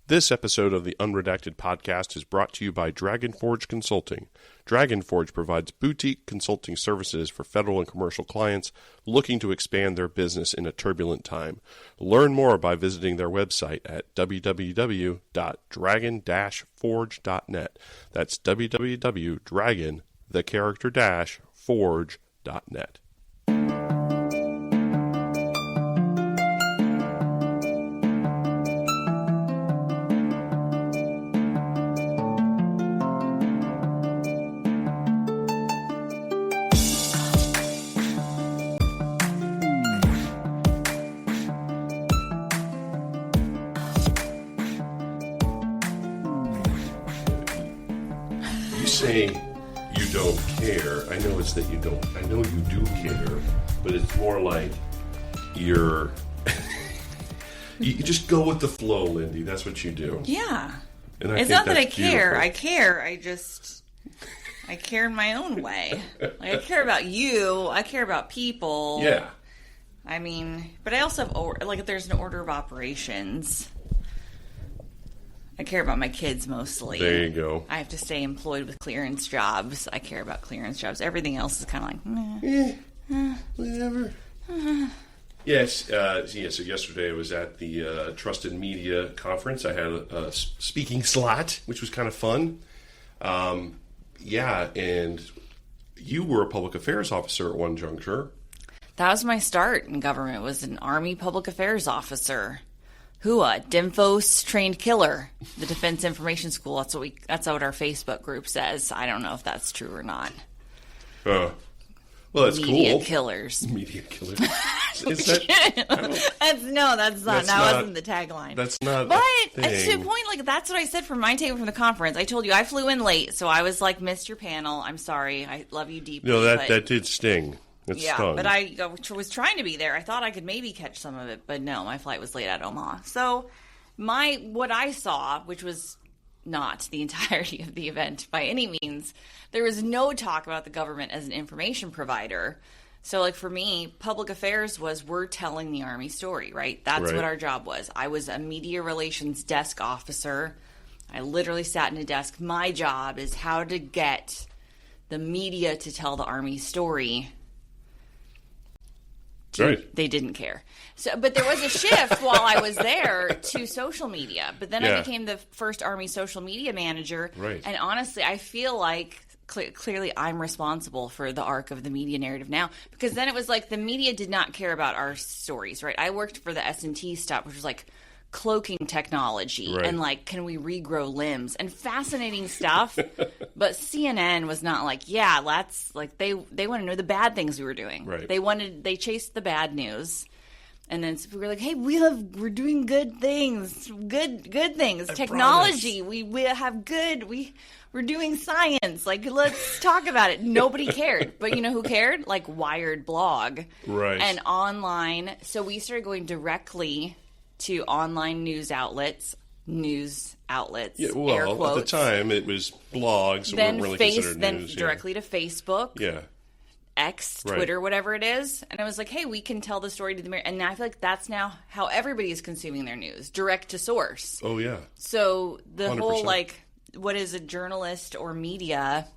This episode of the Unredacted Podcast is brought to you by Dragon Forge Consulting. Dragon Forge provides boutique consulting services for federal and commercial clients looking to expand their business in a turbulent time. Learn more by visiting their website at www.dragon-forge.net. That's www.dragon-forge.net. Say you don't care. I know it's that you don't. I know you do care, but it's more like you're. you just go with the flow, Lindy. That's what you do. Yeah. And it's not that I care. Beautiful. I care. I care in my own way. Like, I care about you. I care about people. Yeah. I mean, but I also have if there's an order of operations. I care about my kids mostly. There you go. I have to stay employed with clearance jobs. I care about clearance jobs. Everything else is kind of like, whatever. Yes. So yesterday I was at the Trusted Media Conference. I had a speaking slot, which was kind of fun. And you were a public affairs officer at one juncture. That was my start in government, was an Army public affairs officer. HUA, DINFOS trained killer, the Defense Information School. That's what our Facebook group says. I don't know if that's true or not. Well, that's Media cool. Killers. Media killers. That's not. That wasn't the tagline. That's not. But to the point, that's what I said from my table from the conference. I told you I flew in late, so I was like, missed your panel. I'm sorry. I love you deeply. No, that did sting. Stung. But I was trying to be there. I thought I could maybe catch some of it, but no, my flight was late out of Omaha. So what I saw, which was not the entirety of the event by any means, there was no talk about the government as an information provider. So for me, public affairs was we're telling the Army story, right? That's what our job was. I was a media relations desk officer. I literally sat in a desk. My job is how to get the media to tell the Army story. Right. They didn't care. But there was a shift while I was there to social media. But then I became the first Army social media manager. Right. And honestly, I feel like clearly I'm responsible for the arc of the media narrative now. Because then it was like the media did not care about our stories, right? I worked for the S&T stuff, which was like cloaking technology and can we regrow limbs and fascinating stuff. But CNN was not let's they want to know the bad things we were doing. Right. They chased the bad news. And then we were like, hey, we're doing good things. Good things. Technology. We have good we're doing science. Let's talk about it. Nobody cared. But you know who cared? Wired blog. Right. And online. So we started going directly to online news outlets. Yeah, well, at the time it was blogs, so then weren't really considered news. Directly to Facebook. Yeah. X, Twitter, whatever it is. And I was like, hey, we can tell the story to the mirror. And I feel like that's now how everybody is consuming their news, direct to source. Oh, yeah. So the 100%. whole, what is a journalist or media,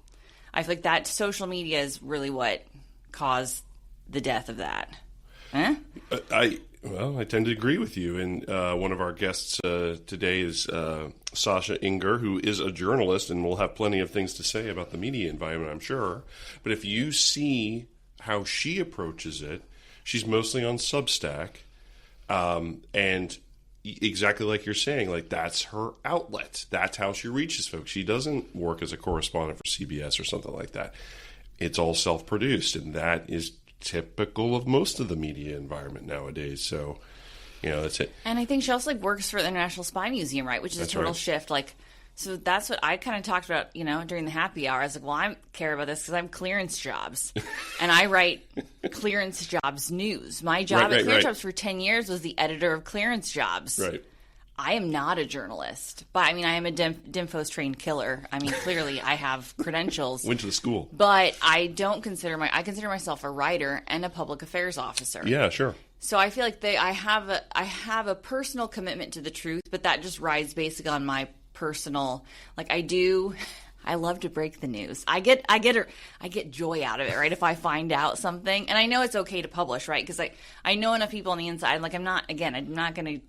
I feel like that social media is really what caused the death of that. Huh? I tend to agree with you. And one of our guests today is Sasha Inger, who is a journalist and will have plenty of things to say about the media environment, I'm sure. But if you see how she approaches it, she's mostly on Substack. And exactly like you're saying, that's her outlet. That's how she reaches folks. She doesn't work as a correspondent for CBS or something like that. It's all self-produced, and that is typical of most of the media environment nowadays. So, that's it. And I think she also works for the International Spy Museum, right? Which is a total shift. So that's what I kind of talked about, during the happy hour. I was like, well, I care about this because I'm clearance jobs. And I write clearance jobs news. My job at Clearance Jobs for 10 years was the editor of clearance jobs. Right. I am not a journalist, but I am a DINFOS trained killer. Clearly I have credentials. Went to the school. But I don't consider I consider myself a writer and a public affairs officer. Yeah, sure. So I feel like I have a personal commitment to the truth, but that just rides basically on my personal, like I love to break the news. I get joy out of it, right? If I find out something, and I know it's okay to publish, right? Because I know enough people on the inside. Like I'm not trying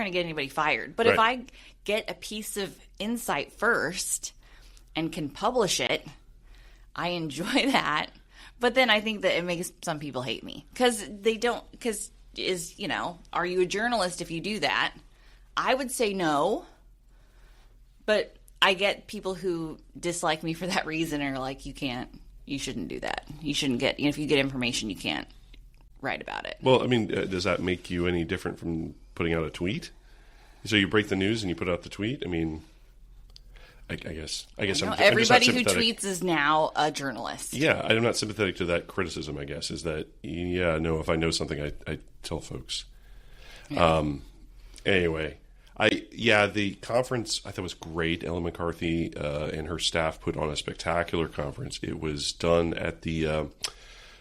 to get anybody fired. But if I get a piece of insight first and can publish it, I enjoy that. But then I think that it makes some people hate me because are you a journalist if you do that? I would say no, but I get people who dislike me for that reason and are like, you shouldn't do that. You shouldn't if you get information, you can't write about it. Well, I mean, does that make you any different from putting out a tweet? So you break the news and you put out the tweet? I mean, I guess everybody who tweets is now a journalist. Yeah, I'm not sympathetic to that criticism, I guess, is that, if I know something, I tell folks. Yeah. Anyway, the conference I thought was great. Ellen McCarthy and her staff put on a spectacular conference. It was done at the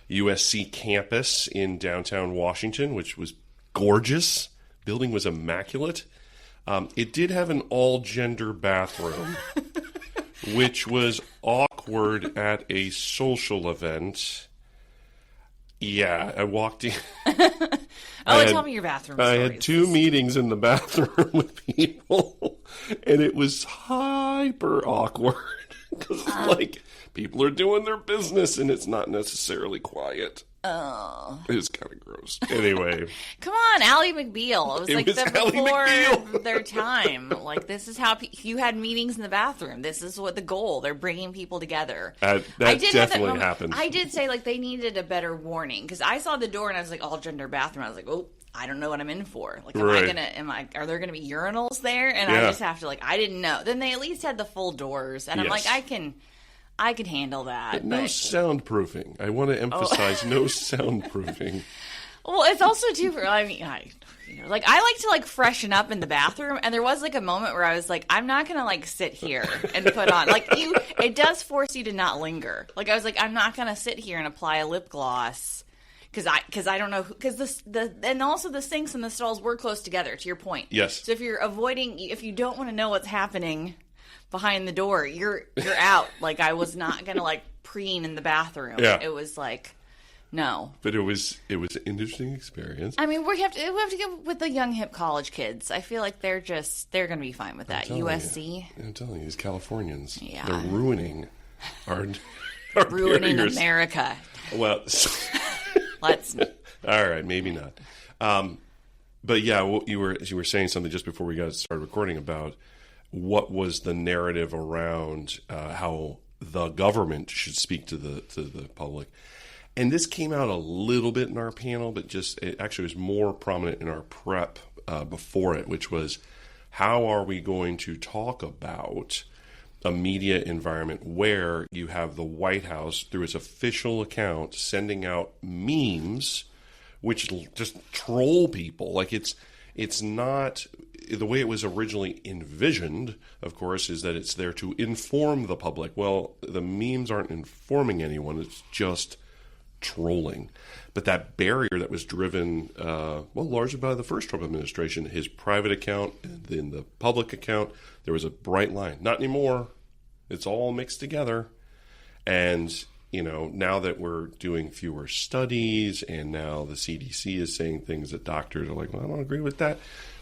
USC campus in downtown Washington, which was gorgeous. Building was immaculate. It did have an all-gender bathroom, which was awkward at a social event. Yeah, I walked in. Tell me your bathroom stories. I had 2 meetings in the bathroom with people, and it was hyper awkward because people are doing their business, and it's not necessarily quiet. Oh. It was kind of gross. Anyway. Come on, Ally McBeal. It was before their time. Like, this is how you had meetings in the bathroom. This is what the goal. They're bringing people together. That definitely happened. I did say, they needed a better warning. Because I saw the door and I was like, all gender bathroom. I was like, oh, I don't know what I'm in for. Like, are there going to be urinals there? And I just have to, I didn't know. Then they at least had the full doors. And I'm like, I can handle that. No soundproofing. I want to emphasize no soundproofing. Well, it's also too. I like to freshen up in the bathroom, and there was a moment where I was like, I'm not gonna sit here and put on It does force you to not linger. I was like, I'm not gonna sit here and apply a lip gloss because I don't know and also the sinks and the stalls were close together. To your point, yes. So if you don't want to know what's happening behind the door, you're out. I was not gonna preen in the bathroom. Yeah. It was no. But it was an interesting experience. I mean, we have to go with the young hip college kids. I feel like they're gonna be fine with that. USC. I'm telling you, these Californians, yeah, they're ruining our ruining barriers. America. Well, let's. All right, maybe not. But yeah, you were saying something just before we got started recording about what was the narrative around how the government should speak to the public. And this came out a little bit in our panel, but it actually was more prominent in our prep before it, which was how are we going to talk about a media environment where you have the White House, through its official account, sending out memes which just troll people. It's not the way it was originally envisioned, of course, is that it's there to inform the public. Well, the memes aren't informing anyone. It's just trolling. But that barrier that was driven, largely by the first Trump administration, his private account and then the public account, there was a bright line. Not anymore. It's all mixed together. And, now that we're doing fewer studies and now the CDC is saying things that doctors are like, well, I don't agree with that.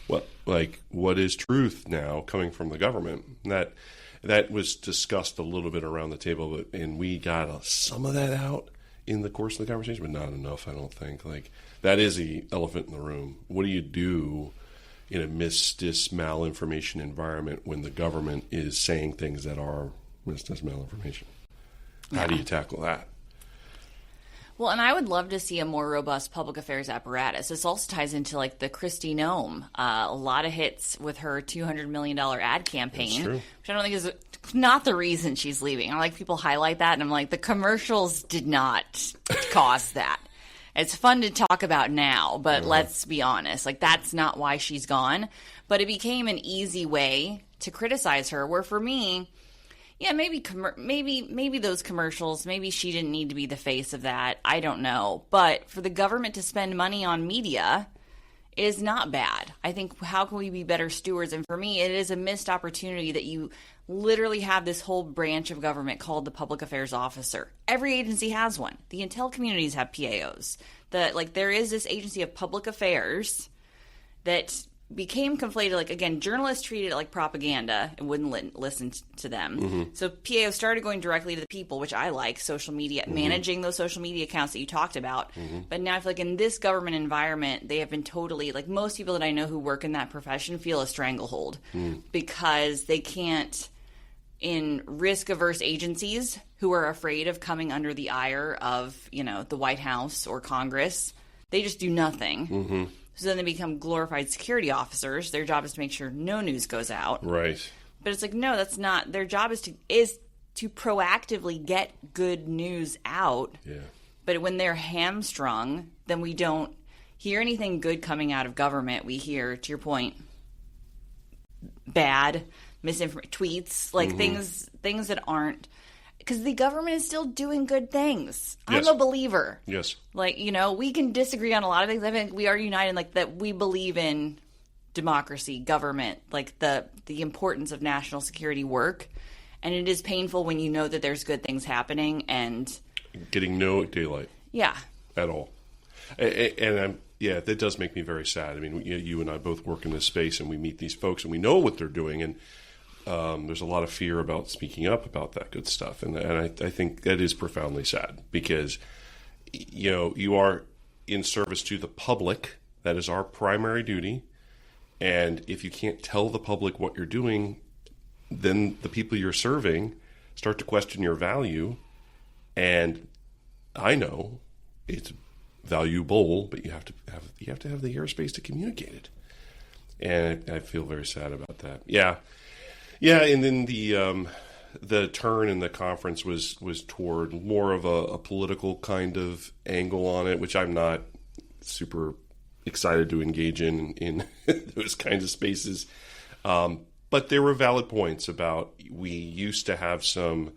What is truth now coming from the government? That was discussed a little bit around the table, and we got some of that out in the course of the conversation, but not enough, I don't think. That is the elephant in the room. What do you do in a malinformation environment when the government is saying things that are malinformation? How do you tackle that? Well, and I would love to see a more robust public affairs apparatus. This also ties into the Kristi Noem. A lot of hits with her $200 million ad campaign, which I don't think is not the reason she's leaving. I like people highlight that, and I'm like, the commercials did not cost that. It's fun to talk about now, but let's be honest. That's not why she's gone. But it became an easy way to criticize her, where for me, Yeah, maybe those commercials, maybe she didn't need to be the face of that. I don't know. But for the government to spend money on media is not bad. I think, how can we be better stewards? And for me, it is a missed opportunity that you literally have this whole branch of government called the public affairs officer. Every agency has one. The intel communities have PAOs. There is this agency of public affairs that became conflated. Like, again, journalists treated it like propaganda and wouldn't listen to them. Mm-hmm. So PAO started going directly to the people, which I like, social media, managing those social media accounts that you talked about. But now I feel like in this government environment, they have been totally, like, most people that I know who work in that profession feel a stranglehold because they can't, in risk-averse agencies who are afraid of coming under the ire of, the White House or Congress, they just do nothing. So then they become glorified security officers. Their job is to make sure no news goes out. Right. But it's like, no, that's not. Their job is to proactively get good news out. Yeah. But when they're hamstrung, then we don't hear anything good coming out of government. We hear, to your point, bad misinformation tweets, like things that aren't. Because the government is still doing good things. Yes. I'm a believer. Yes. Like, we can disagree on a lot of things. I think we are united, like, that we believe in democracy, government, like the importance of national security work. And it is painful when you know that there's good things happening and getting no daylight. Yeah. At all. And that does make me very sad. I mean, you and I both work in this space, and we meet these folks, and we know what they're doing, and there's a lot of fear about speaking up about that good stuff. And I think that is profoundly sad because, you are in service to the public. That is our primary duty. And if you can't tell the public what you're doing, then the people you're serving start to question your value. And I know it's valuable, but you have to have the airspace to communicate it. And I feel very sad about that. Yeah. Yeah, and then the turn in the conference was toward more of a political kind of angle on it, which I'm not super excited to engage in those kinds of spaces. But there were valid points about we used to have some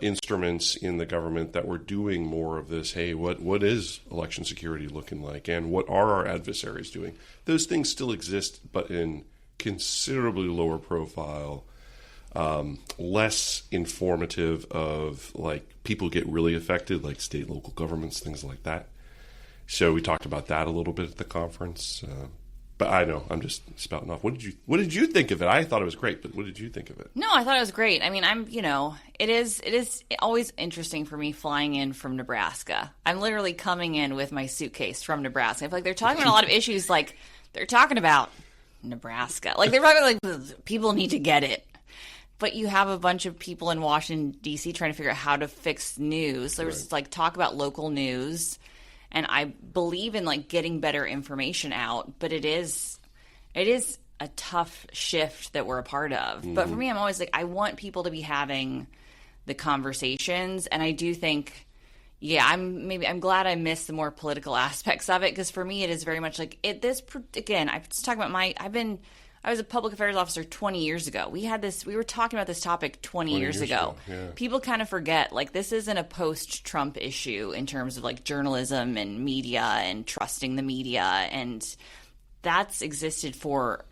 instruments in the government that were doing more of this. Hey, what is election security looking like, and what are our adversaries doing? Those things still exist, but in considerably lower profile, less informative of, like, people get really affected, like state, local governments, things like that. So we talked about that a little bit at the conference. But I know I'm just spouting off. What did you think of it? I thought it was great, but what did you think of it? No, I thought it was great. I mean, it is always interesting for me flying in from Nebraska. I'm literally coming in with my suitcase from Nebraska. I feel like they're talking about a lot of issues, like they're talking about Nebraska. Like they're talking like people need to get it. But you have a bunch of people in Washington, D.C. trying to figure out how to fix news. There was like talk about local news. And I believe in like getting better information out, but it is a tough shift that we're a part of. But for me, I'm always like, I want people to be having the conversations. And I do think, I'm glad I missed the more political aspects of it. Because for me, it is very much like I'm just talking about I was a public affairs officer 20 years ago. We were talking about this topic 20 years ago. Yeah. People kind of forget, like, this isn't a post-Trump issue in terms of like journalism and media and trusting the media. And that's existed for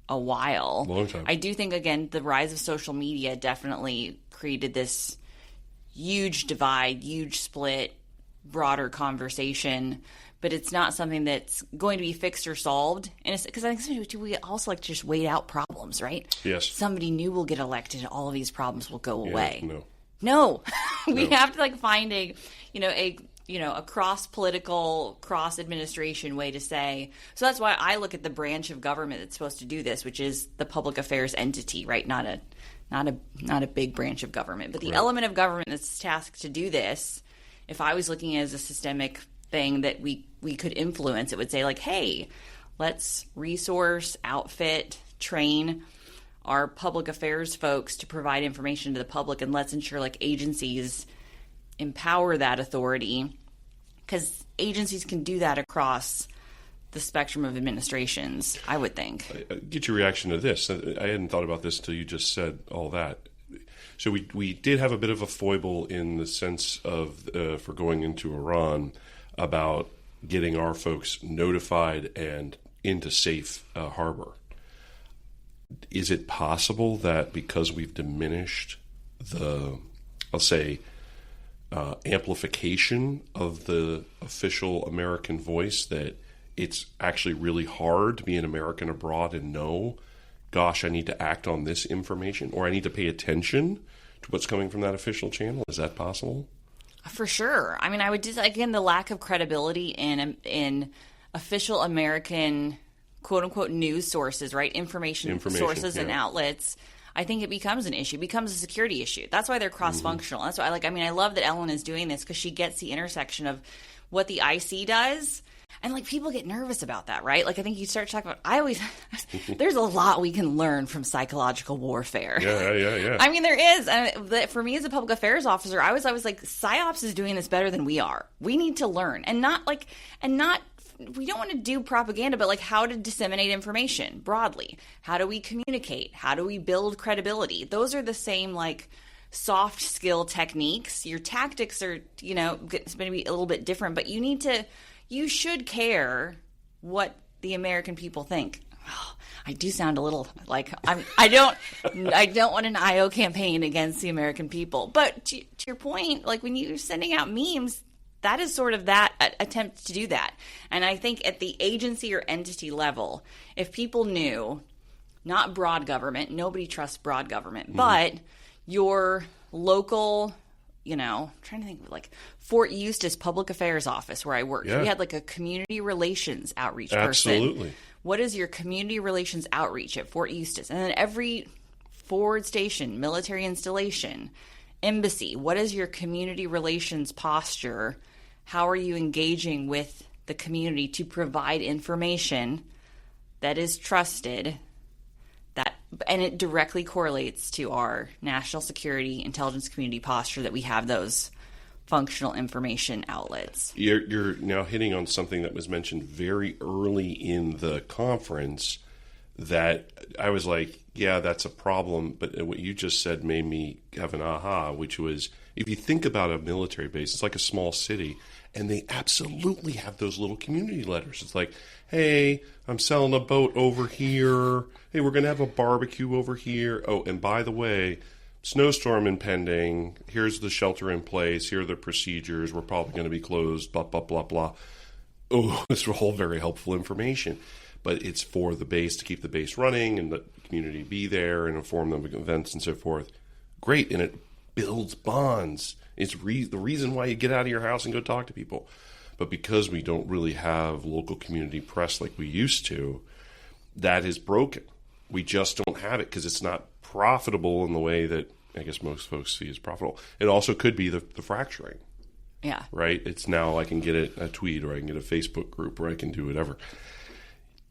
a while. Long time. I do think, again, the rise of social media definitely created this huge divide, huge split, broader conversation. But it's not something that's going to be fixed or solved. And because I think we also like to just wait out problems, right? Yes. Somebody new will get elected and all of these problems will go away. No. We have to like find a cross-political, cross-administration way to say. So that's why I look at the branch of government that's supposed to do this, which is the public affairs entity, right? Not a big branch of government, but the element of government that's tasked to do this. If I was looking as a systemic thing that we could influence, it would say like, hey, let's resource, outfit, train our public affairs folks to provide information to the public, and let's ensure like agencies empower that authority, because agencies can do that across the spectrum of administrations, I would think. Get your reaction to this. I hadn't thought about this until you just said all that. So we did have a bit of a foible in the sense of for going into Iran about getting our folks notified and into safe harbor. Is it possible that because we've diminished the, I'll say, amplification of the official American voice, that it's actually really hard to be an American abroad and know, gosh, I need to act on this information, or I need to pay attention to what's coming from that official channel? Is that possible? For sure. I mean, I would just, again, the lack of credibility in official American quote-unquote news sources, right? Information sources and outlets. I think it becomes an issue, becomes a security issue. That's why they're cross-functional. That's why I love that Ellen is doing this, because she gets the intersection of what the IC does. And people get nervous about that, right? I think you start talking about, there's a lot we can learn from psychological warfare. Yeah. I mean, there is. And for me as a public affairs officer, I was like, PSYOPs is doing this better than we are. We need to learn we don't want to do propaganda, but how to disseminate information broadly. How do we communicate? How do we build credibility? Those are the same, soft skill techniques. Your tactics are, it's going to be a little bit different, but you should care what the American people think. Oh, I do sound a little I don't want an IO campaign against the American people. But to your point, when you're sending out memes, that is sort of that attempt to do that. And I think at the agency or entity level, if people knew, not broad government, nobody trusts broad government, but your local, trying to think of Fort Eustis Public Affairs Office where I worked. Yeah. We had a community relations outreach person. Absolutely. What is your community relations outreach at Fort Eustis? And then every forward station, military installation, embassy, what is your community relations posture? How are you engaging with the community to provide information that is trusted, and it directly correlates to our national security intelligence community posture, that we have those functional information outlets. You're now hitting on something that was mentioned very early in the conference that I was like, yeah, that's a problem. But what you just said made me have an aha, which was, if you think about a military base, it's like a small city, and they absolutely have those little community letters. It's like, hey, I'm selling a boat over here. Hey, we're going to have a barbecue over here. Oh, and by the way, snowstorm impending. Here's the shelter in place. Here are the procedures. We're probably going to be closed, blah, blah, blah, blah. Oh, this is all very helpful information. But it's for the base, to keep the base running and the community be there and inform them of events and so forth. Great, and it builds bonds. It's the reason why you get out of your house and go talk to people. But because we don't really have local community press like we used to, that is broken. We just don't have it because it's not profitable in the way that I guess most folks see as profitable. It also could be the fracturing. Yeah. Right? It's now I can get a tweet, or I can get a Facebook group, or I can do whatever.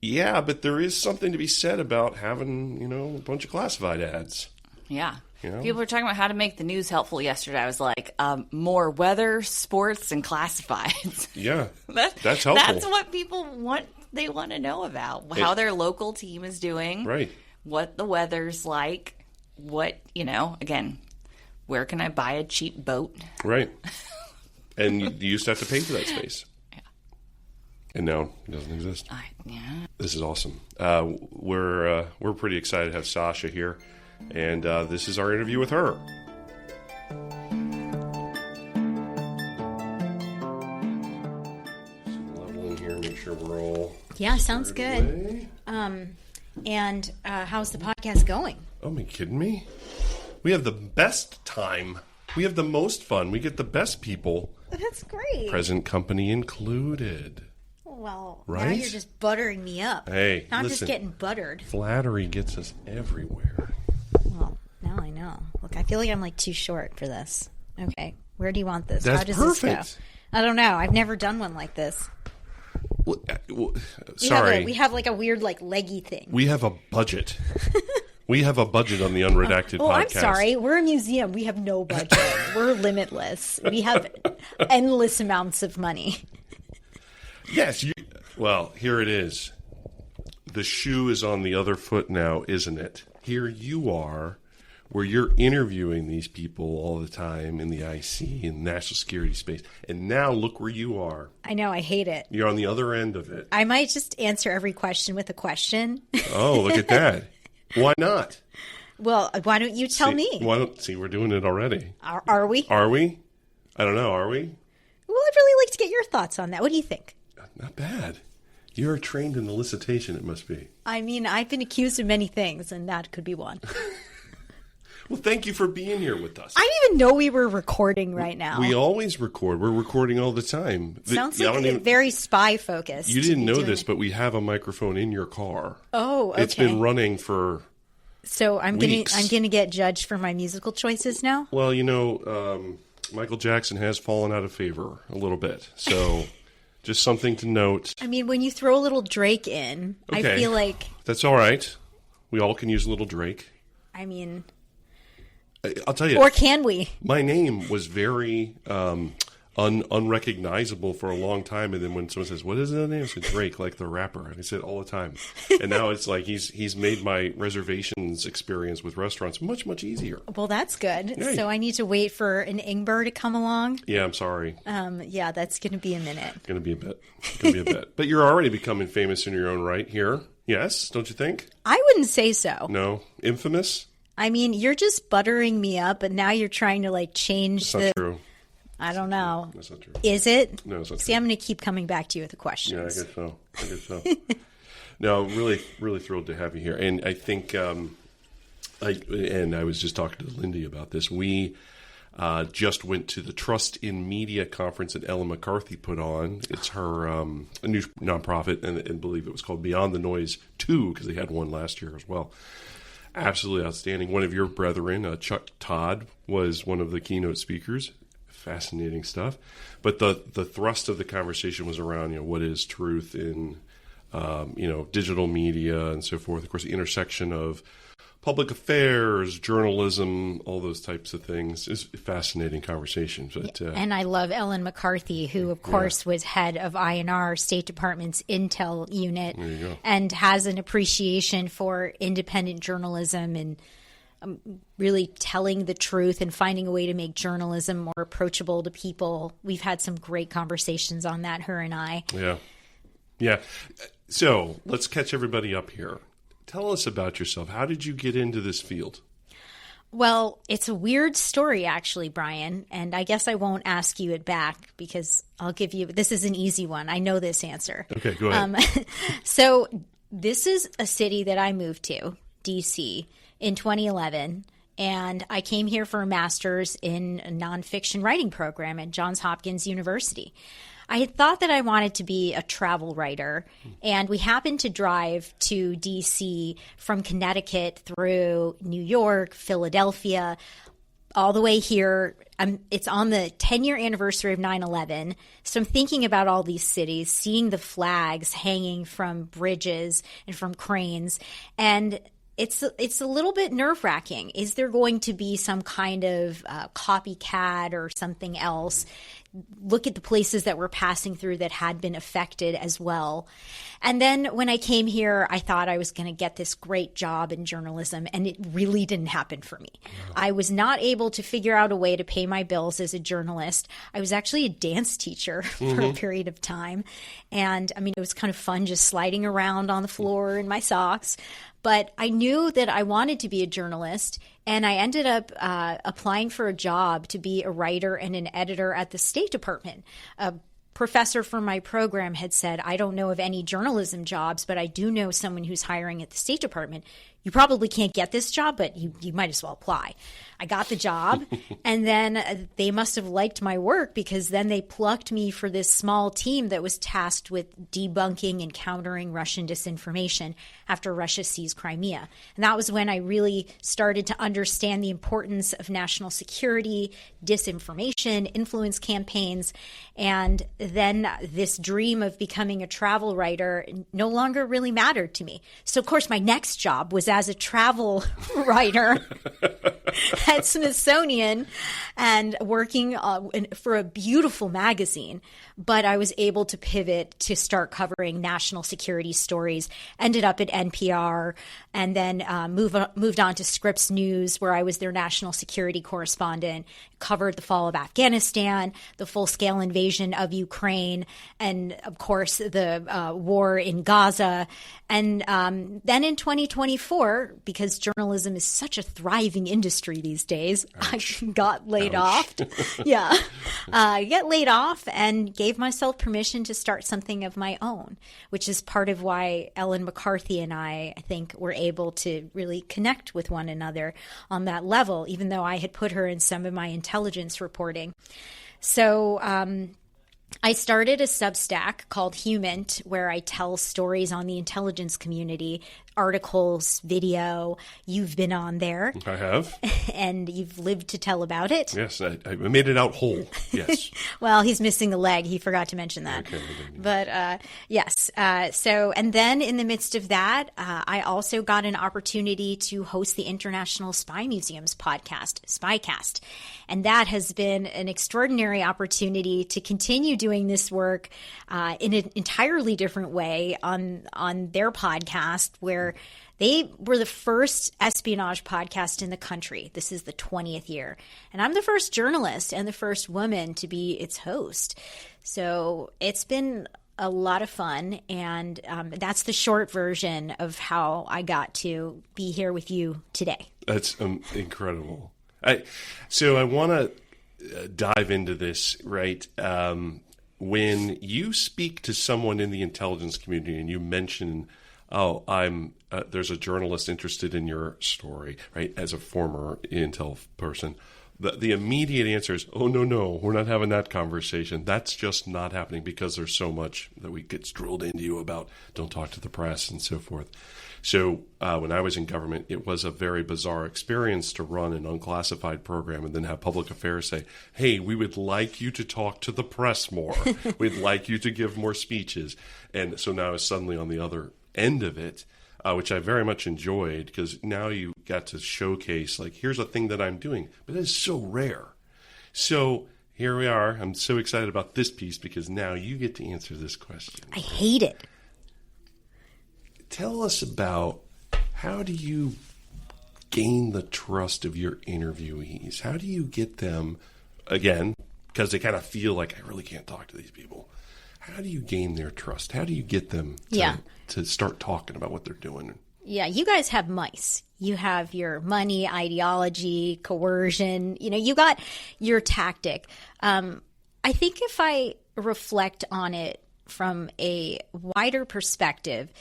Yeah, but there is something to be said about having, a bunch of classified ads. Yeah. People were talking about how to make the news helpful yesterday. I was like, more weather, sports, and classifieds. Yeah, that's helpful. That's what people want. They want to know about how their local team is doing. Right. What the weather's like. What, again, where can I buy a cheap boat? Right. And you used to have to pay for that space. Yeah. And now it doesn't exist. Yeah. This is awesome. We're pretty excited to have Sasha here. And this is our interview with her. So level in here, make sure we're all... Yeah, sounds good. And how's the podcast going? Oh, are you kidding me? We have the best time. We have the most fun. We get the best people. That's great. Present company included. Well, right? Now you're just buttering me up. Hey, now I'm listen, just getting buttered. Flattery gets us everywhere. Well, now I know. Look, I feel like I'm too short for this. Okay, where do you want this? That's How does perfect. This go? I don't know. I've never done one like this. Sorry. We have a weird leggy thing. We have a budget. We have a budget on the Unredacted podcast. I'm sorry. We're a museum. We have no budget. We're limitless. We have endless amounts of money. Yes. Well, here it is. The shoe is on the other foot now, isn't it? Here you are where you're interviewing these people all the time in the IC and national security space. And now look where you are. I know, I hate it. You're on the other end of it. I might just answer every question with a question. Oh, look at that. Why not? Well, why don't you tell me? We're doing it already. Are we? Are we? I don't know. Are we? Well, I'd really like to get your thoughts on that. What do you think? Not bad. You're trained in elicitation, it must be. I mean, I've been accused of many things, and that could be one. Well, thank you for being here with us. I didn't even know we were recording right now. We always record. We're recording all the time. Sounds like very spy focused. You didn't know this, but we have a microphone in your car. Oh, okay. It's been running for So I'm weeks. gonna get judged for my musical choices now. Well, Michael Jackson has fallen out of favor a little bit. So just something to note. I mean, when you throw a little Drake in, Okay. I feel like, That's all right. We all can use a little Drake. I mean, I'll tell you. or can we? My name was very unrecognizable for a long time, and then when someone says, "What is his name?" I said Drake, like the rapper, and I said it all the time. And now it's like he's made my reservations experience with restaurants much easier. Well, that's good. Right. So I need to wait for an Ingber to come along. Yeah, I'm sorry. Yeah, that's going to be a minute. Going to be a bit. But you're already becoming famous in your own right here. Yes, don't you think? I wouldn't say so. No, infamous. I mean, you're just buttering me up, but now you're trying to like change That's not true. I don't know. That's not true. Is it? No, it's not See, true. I'm going to keep coming back to you with the questions. Yeah, I guess so. No, really thrilled to have you here. And I think, I was just talking to Lindy about this. We just went to the Trust in Media conference that Ellen McCarthy put on. It's her a new nonprofit, and believe it was called Beyond the Noise 2, because they had one last year as well. Absolutely outstanding. One of your brethren, Chuck Todd, was one of the keynote speakers. Fascinating stuff. But the thrust of the conversation was around, what is truth in, digital media and so forth. Of course, the intersection of public affairs, journalism, all those types of things is a fascinating conversation. But, And I love Ellen McCarthy, who, of course, was head of INR, State Department's Intel unit, There you go. and has an appreciation for independent journalism and really telling the truth and finding a way to make journalism more approachable to people. We've had some great conversations on that, her and I. Yeah. So let's catch everybody up here. Tell us about yourself. How did you get into this field? Well, it's a weird story, actually, Brian, and I guess I won't ask you it back because I'll give you – this is an easy one. I know this answer. Okay, go ahead. So this is a city that I moved to, D.C., in 2011, and I came here for a master's in a nonfiction writing program at Johns Hopkins University. I had thought that I wanted to be a travel writer, and we happened to drive to D.C. from Connecticut through New York, Philadelphia, all the way here. It's on the 10-year anniversary of 9/11, so I'm thinking about all these cities, seeing the flags hanging from bridges and from cranes, and it's a little bit nerve-wracking. Is there going to be some kind of copycat or something else? Look at the places that we're passing through that had been affected as well. And then when I came here, I thought I was going to get this great job in journalism, and it really didn't happen for me. I was not able to figure out a way to pay my bills as a journalist. I was actually a dance teacher for a period of time. And I mean, it was kind of fun just sliding around on the floor in my socks. But I knew that I wanted to be a journalist, and I ended up applying for a job to be a writer and an editor at the State Department. A professor from my program had said, I don't know of any journalism jobs, but I do know someone who's hiring at the State Department. You probably can't get this job, but you might as well apply. I got the job, and then they must have liked my work because then they plucked me for this small team that was tasked with debunking and countering Russian disinformation after Russia seized Crimea. And that was when I really started to understand the importance of national security, disinformation, influence campaigns, and then this dream of becoming a travel writer no longer really mattered to me. So, of course, my next job was as a travel writer. at Smithsonian and working for a beautiful magazine. But I was able to pivot to start covering national security stories, ended up at NPR, and then moved on to Scripps News, where I was their national security correspondent, covered the fall of Afghanistan, the full-scale invasion of Ukraine, and, of course, the war in Gaza. And then in 2024, because journalism is such a thriving industry these days, Ouch. I got laid off. Yeah. Get laid off and gave myself permission to start something of my own, which is part of why Ellen McCarthy and I think were able to really connect with one another on that level, even though I had put her in some of my intelligence reporting. So I started a Substack called Humint, where I tell stories on the intelligence community, articles, video. You've been on there. I have. And you've lived to tell about it. Yes, I made it out whole. Yes. Well, he's missing the leg. He forgot to mention that. Okay, but yes. And then in the midst of that, I also got an opportunity to host the International Spy Museum's podcast, Spycast. And that has been an extraordinary opportunity to continue doing this work in an entirely different way on their podcast, where they were the first espionage podcast in the country. This is the 20th year. And I'm the first journalist and the first woman to be its host. So it's been a lot of fun. And that's the short version of how I got to be here with you today. That's incredible. So I want to dive into this, right? When you speak to someone in the intelligence community and you mention, there's a journalist interested in your story, right? As a former intel person, the immediate answer is, oh, no, we're not having that conversation. That's just not happening because there's so much that gets drilled into you about don't talk to the press and so forth. So when I was in government, it was a very bizarre experience to run an unclassified program and then have public affairs say, hey, we would like you to talk to the press more. We'd like you to give more speeches. And so now I was suddenly on the other end of it, which I very much enjoyed, because now you got to showcase, like, here's a thing that I'm doing. But it's so rare. So here we are. I'm so excited about this piece because now you get to answer this question. I hate it. Tell us about, how do you gain the trust of your interviewees? How do you get them, again, because they kind of feel like, I really can't talk to these people. How do you gain their trust? How do you get them to start talking about what they're doing? Yeah, you guys have mice. You have your money, ideology, coercion. You got your tactic. I think if I reflect on it from a wider perspective,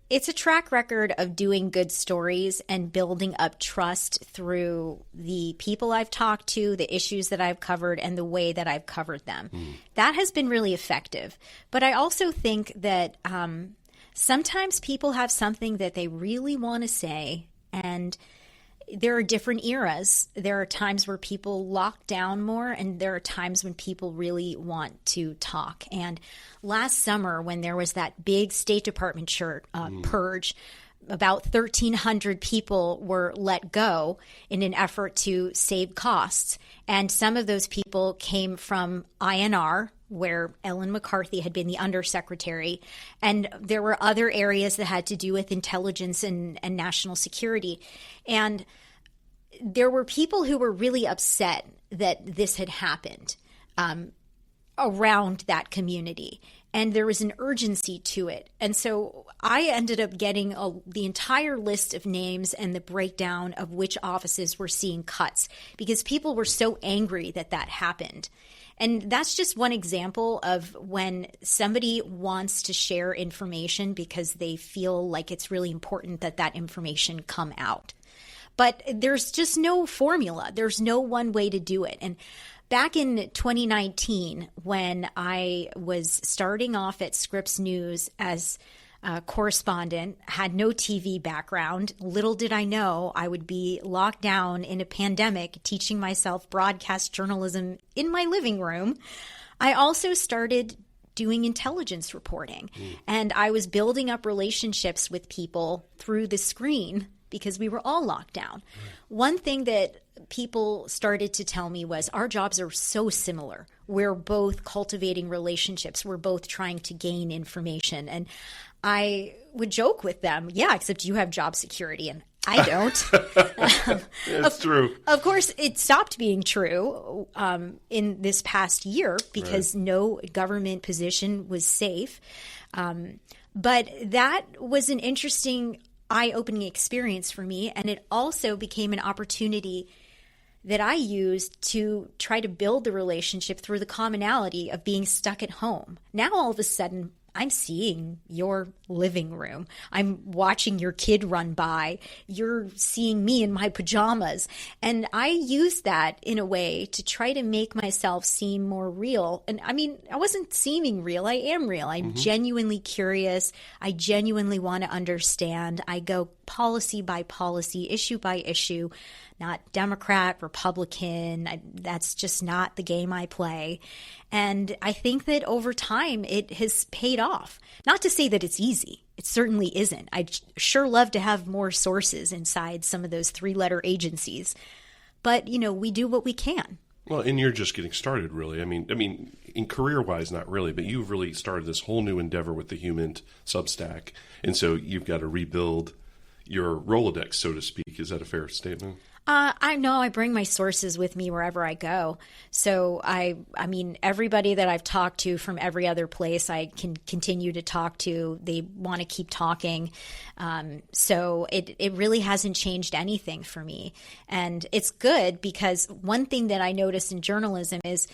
it's a track record of doing good stories and building up trust through the people I've talked to, the issues that I've covered, and the way that I've covered them. That has been really effective. But I also think that sometimes people have something that they really want to say, and there are different eras. There are times where people lock down more, and there are times when people really want to talk. And last summer, when there was that big State Department purge, about 1,300 people were let go in an effort to save costs. And some of those people came from INR, where Ellen McCarthy had been the undersecretary. And there were other areas that had to do with intelligence and national security. And there were people who were really upset that this had happened around that community. And there was an urgency to it. And so I ended up getting the entire list of names and the breakdown of which offices were seeing cuts, because people were so angry that happened. And that's just one example of when somebody wants to share information because they feel like it's really important that information come out. But there's just no formula. There's no one way to do it. And back in 2019, when I was starting off at Scripps News as a correspondent, had no TV background, little did I know I would be locked down in a pandemic teaching myself broadcast journalism in my living room. I also started doing intelligence reporting, and I was building up relationships with people through the screen because we were all locked down. One thing that people started to tell me was our jobs are so similar. We're both cultivating relationships. We're both trying to gain information. And I would joke with them, yeah, except you have job security and I don't. That's true. Of course, it stopped being true in this past year because no government position was safe. But that was an interesting, eye-opening experience for me. And it also became an opportunity that I used to try to build the relationship through the commonality of being stuck at home. Now, all of a sudden, I'm seeing your living room. I'm watching your kid run by. You're seeing me in my pajamas. And I use that in a way to try to make myself seem more real. And I mean, I wasn't seeming real. I am real. I'm genuinely curious. I genuinely want to understand. I go policy by policy, issue by issue, not Democrat, Republican. That's just not the game I play. And I think that over time it has paid off. Not to say that it's easy. It certainly isn't. I'd sure love to have more sources inside some of those 3-letter agencies. But, you know, we do what we can. Well, and you're just getting started, really. I mean, in career-wise, not really, but you've really started this whole new endeavor with the Human Substack. And so you've got to rebuild your Rolodex, so to speak. Is that a fair statement? I know I bring my sources with me wherever I go. So I mean, everybody that I've talked to from every other place, I can continue to talk to. They want to keep talking. So it really hasn't changed anything for me. And it's good because one thing that I notice in journalism is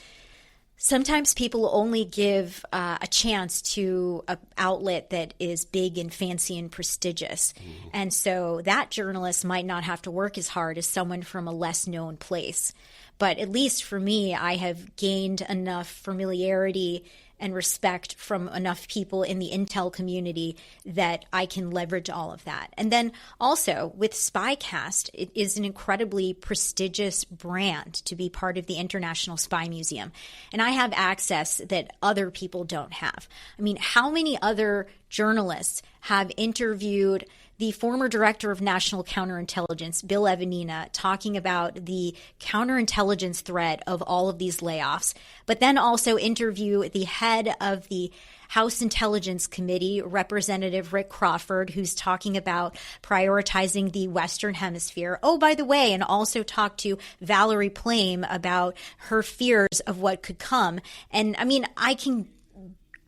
sometimes people only give a chance to an outlet that is big and fancy and prestigious. And so that journalist might not have to work as hard as someone from a less known place. But at least for me, I have gained enough familiarity and respect from enough people in the intel community that I can leverage all of that. And then also with SpyCast, it is an incredibly prestigious brand to be part of the International Spy Museum. And I have access that other people don't have. I mean, how many other journalists have interviewed the former director of national counterintelligence, Bill Evanina, talking about the counterintelligence threat of all of these layoffs, but then also interview the head of the House Intelligence Committee, Representative Rick Crawford, who's talking about prioritizing the Western Hemisphere. Oh, by the way, and also talk to Valerie Plame about her fears of what could come. And I mean, I can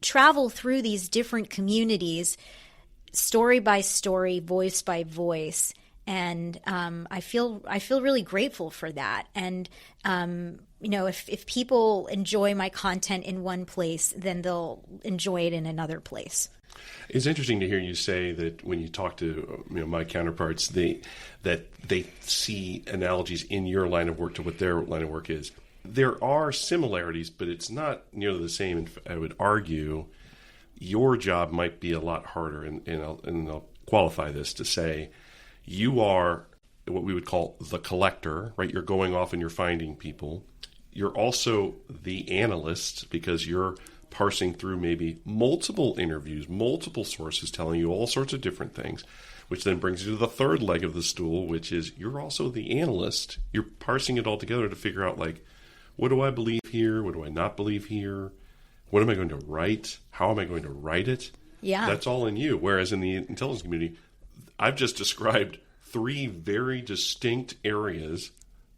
travel through these different communities story by story, voice by voice, and I feel really grateful for that. And you know, if people enjoy my content in one place, then they'll enjoy it in another place. It's interesting to hear you say that when you talk to my counterparts, that they see analogies in your line of work to what their line of work is. There are similarities, but it's not nearly the same. And I would argue your job might be a lot harder, and I'll qualify this to say you are what we would call the collector, right? You're going off and you're finding people. You're also the analyst because you're parsing through maybe multiple interviews, multiple sources telling you all sorts of different things, which then brings you to the third leg of the stool, which is you're also the analyst. You're parsing it all together to figure out, like, what do I believe here? What do I not believe here? What am I going to write? How am I going to write it? Yeah. That's all in you. Whereas in the intelligence community, I've just described 3 very distinct areas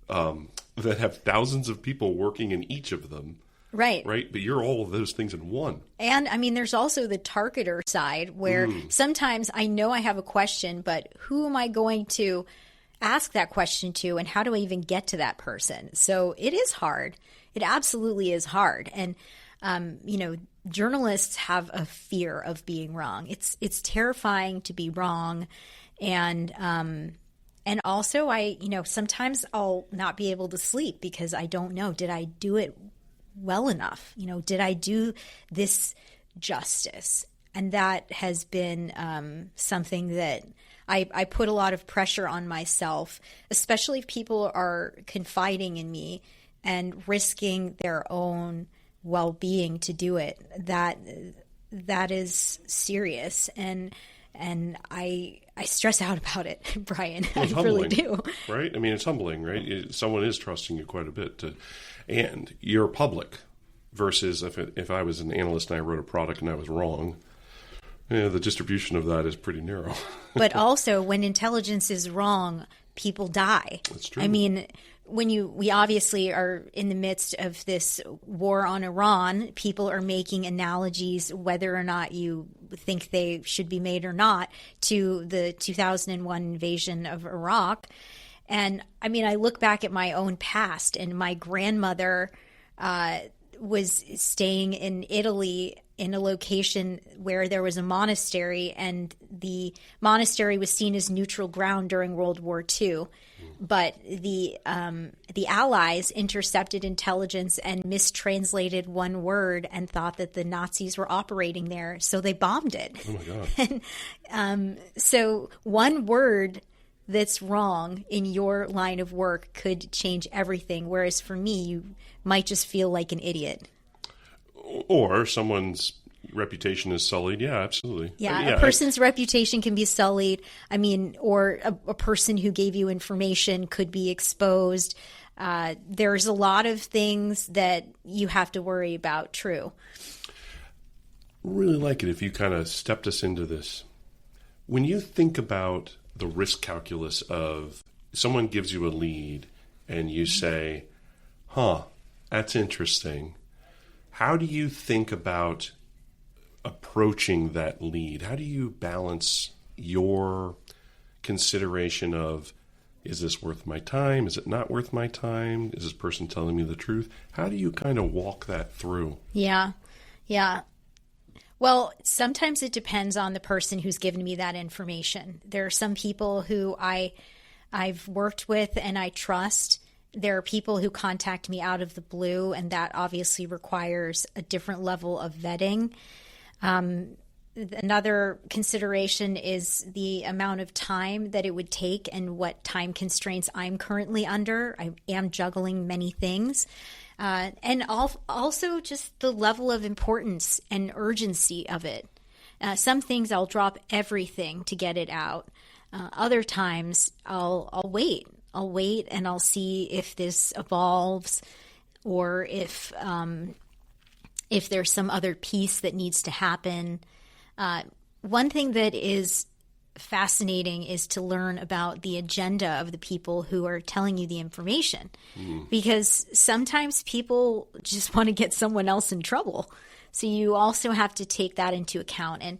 that have thousands of people working in each of them. Right. Right. But you're all of those things in one. And I mean, there's also the targeter side where sometimes I know I have a question, but who am I going to ask that question to, and how do I even get to that person? So it is hard. It absolutely is hard. And you know, journalists have a fear of being wrong. It's terrifying to be wrong. And also sometimes I'll not be able to sleep because I don't know, did I do it well enough? You know, did I do this justice? And that has been something that I put a lot of pressure on myself, especially if people are confiding in me and risking their own well-being to do it. That is serious. And And I stress out about it, Brian. Well, it's I really humbling, do. right? I mean, it's humbling, right? Someone is trusting you quite a bit, and you're public. Versus if I was an analyst and I wrote a product and I was wrong, the distribution of that is pretty narrow. But also, when intelligence is wrong, people die. That's true. I mean, we obviously are in the midst of this war on Iran. People are making analogies, whether or not you think they should be made or not, to the 2001 invasion of Iraq. And I mean, I look back at my own past, and my grandmother was staying in Italy in a location where there was a monastery, and the monastery was seen as neutral ground during World War II. But the Allies intercepted intelligence and mistranslated one word and thought that the Nazis were operating there, so they bombed it. Oh my God! And so one word that's wrong in your line of work could change everything. Whereas for me, you might just feel like an idiot. Or someone's reputation is sullied. Yeah, absolutely. Yeah, a person's reputation can be sullied. I mean, or a person who gave you information could be exposed. There's a lot of things that you have to worry about. True. Really like it if you kind of stepped us into this. When you think about the risk calculus of someone gives you a lead and you say, that's interesting. How do you think about approaching that lead? How do you balance your consideration of, is this worth my time? Is it not worth my time? Is this person telling me the truth? How do you kind of walk that through? Yeah. Well, sometimes it depends on the person who's given me that information. There are some people who I've worked with and I trust. There are people who contact me out of the blue, and that obviously requires a different level of vetting. Another consideration is the amount of time that it would take and what time constraints I'm currently under. I am juggling many things. And also just the level of importance and urgency of it. Some things I'll drop everything to get it out. Other times I'll wait. I'll wait and I'll see if this evolves, or if there's some other piece that needs to happen. One thing that is fascinating is to learn about the agenda of the people who are telling you the information, because sometimes people just want to get someone else in trouble. So you also have to take that into account. And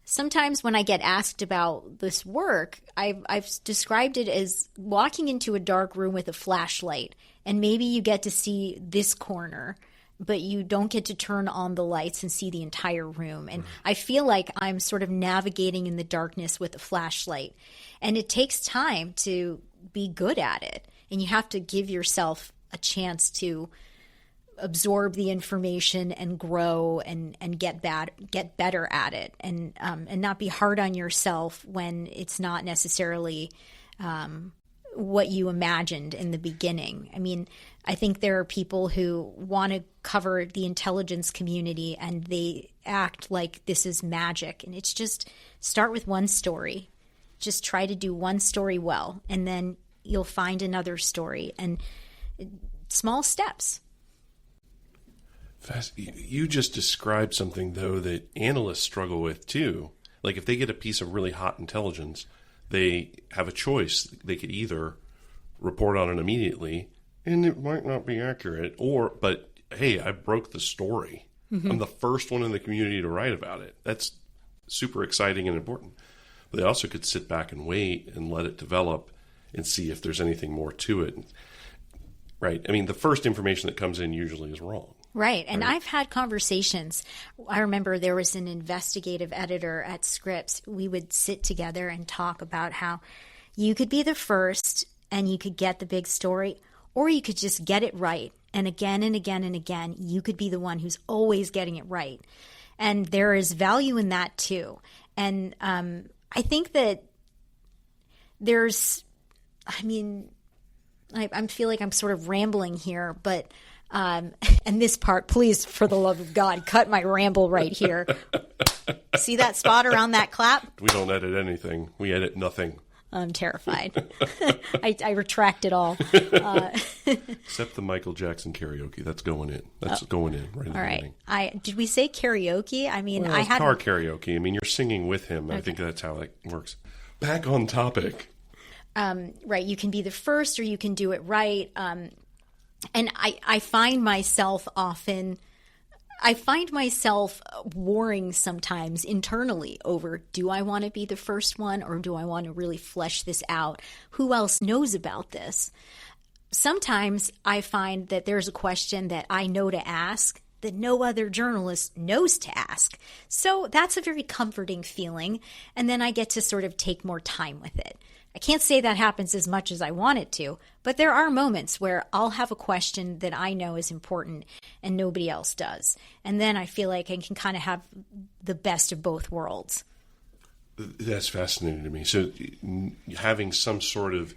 sometimes when I get asked about this work, I've described it as walking into a dark room with a flashlight, and maybe you get to see this corner, but you don't get to turn on the lights and see the entire room. And I feel like I'm sort of navigating in the darkness with a flashlight. And it takes time to be good at it. And you have to give yourself a chance to absorb the information and grow and get better at it, and not be hard on yourself when it's not necessarily what you imagined in the beginning. I mean, I think there are people who want to cover the intelligence community and they act like this is magic, and it's just start with one story. Just try to do one story well, and then you'll find another story, and small steps. You just described something, though, that analysts struggle with, too. Like, if they get a piece of really hot intelligence, they have a choice. They could either report on it immediately, and it might not be accurate, but, hey, I broke the story. I'm the first one in the community to write about it. That's super exciting and important. But they also could sit back and wait and let it develop and see if there's anything more to it. Right? I mean, the first information that comes in usually is wrong. Right. And I've had conversations. I remember there was an investigative editor at Scripps. We would sit together and talk about how you could be the first and you could get the big story, or you could just get it right. And again and again and again, you could be the one who's always getting it right. And there is value in that too. And I think that I feel like I'm sort of rambling here, but And this part, please, for the love of God, cut my ramble right here. See that spot around that clap? We don't edit anything. We edit nothing. I'm terrified. I retract it all. Except the Michael Jackson karaoke. That's going in. That's going in right in the beginning. Did we say karaoke? I mean, Well, I had car karaoke. I mean, you're singing with him. I think that's how that works. Back on topic. right. You can be the first, or you can do it right. And I find myself warring sometimes internally over, do I want to be the first one, or do I want to really flesh this out? Who else knows about this? Sometimes I find that there's a question that I know to ask that no other journalist knows to ask. So that's a very comforting feeling. And then I get to sort of take more time with it. I can't say that happens as much as I want it to, but there are moments where I'll have a question that I know is important and nobody else does. And then I feel like I can kind of have the best of both worlds. That's fascinating to me. So having some sort of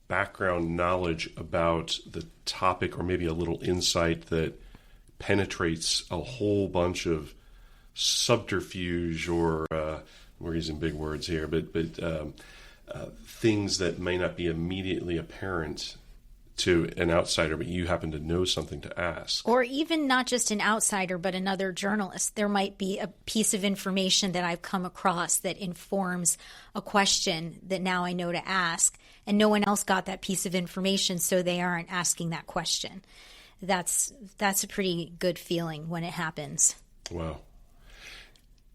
background knowledge about the topic, or maybe a little insight that penetrates a whole bunch of subterfuge, or we're using big words here, but things that may not be immediately apparent to an outsider, but you happen to know something to ask. Or even not just an outsider, but another journalist. There might be a piece of information that I've come across that informs a question that now I know to ask, and no one else got that piece of information, so they aren't asking that question. That's a pretty good feeling when it happens. Wow.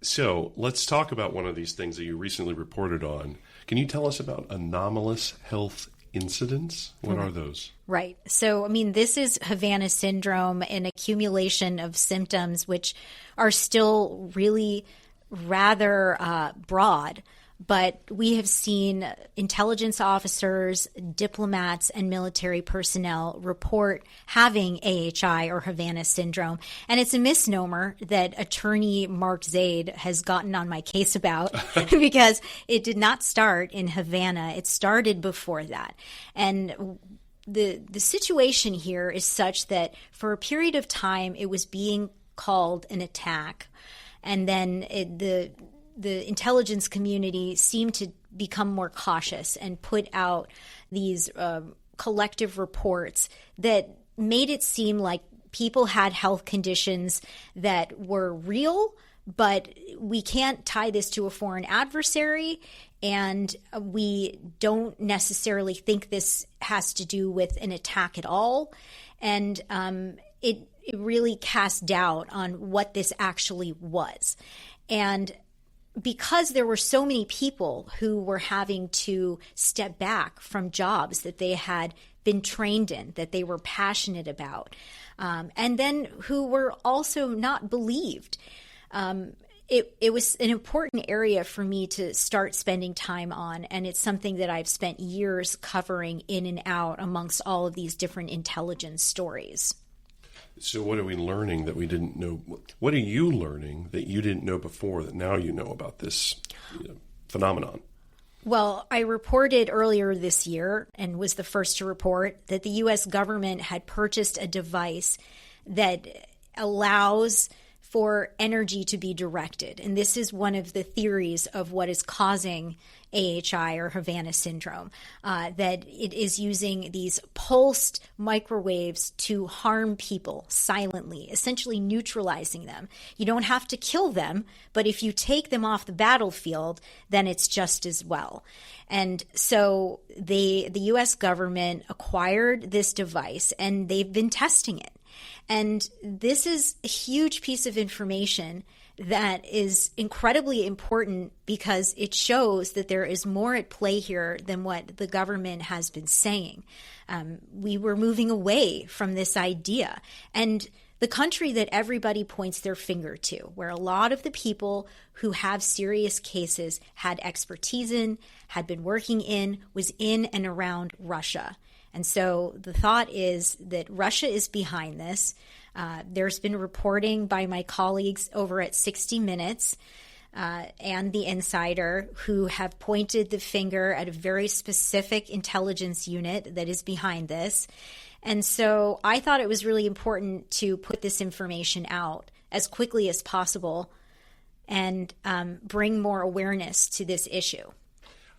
So let's talk about one of these things that you recently reported on. Can you tell us about anomalous health incidents? What are those? Right. So, I mean, this is Havana syndrome, an accumulation of symptoms which are still really rather broad. But we have seen intelligence officers, diplomats, and military personnel report having AHI, or Havana syndrome. And it's a misnomer that attorney Mark Zaid has gotten on my case about because it did not start in Havana. It started before that. And the situation here is such that for a period of time, it was being called an attack. And then the intelligence community seemed to become more cautious and put out these collective reports that made it seem like people had health conditions that were real, but we can't tie this to a foreign adversary, and we don't necessarily think this has to do with an attack at all. And it really cast doubt on what this actually was. And because there were so many people who were having to step back from jobs that they had been trained in, that they were passionate about, and then who were also not believed, it was an important area for me to start spending time on. And it's something that I've spent years covering in and out amongst all of these different intelligence stories. So what are we learning that we didn't know? What are you learning that you didn't know before that now you know about this phenomenon? Well, I reported earlier this year, and was the first to report, that the U.S. government had purchased a device that allows for energy to be directed. And this is one of the theories of what is causing AHI, or Havana syndrome, that it is using these pulsed microwaves to harm people silently, essentially neutralizing them. You don't have to kill them, but if you take them off the battlefield, then it's just as well. And so the U.S. government acquired this device, and they've been testing it. And this is a huge piece of information that is incredibly important because it shows that there is more at play here than what the government has been saying. We were moving away from this idea. And the country that everybody points their finger to, where a lot of the people who have serious cases had expertise in, had been working in, was in and around Russia. And so the thought is that Russia is behind this. There's been reporting by my colleagues over at 60 Minutes and the Insider, who have pointed the finger at a very specific intelligence unit that is behind this. And so I thought it was really important to put this information out as quickly as possible and bring more awareness to this issue.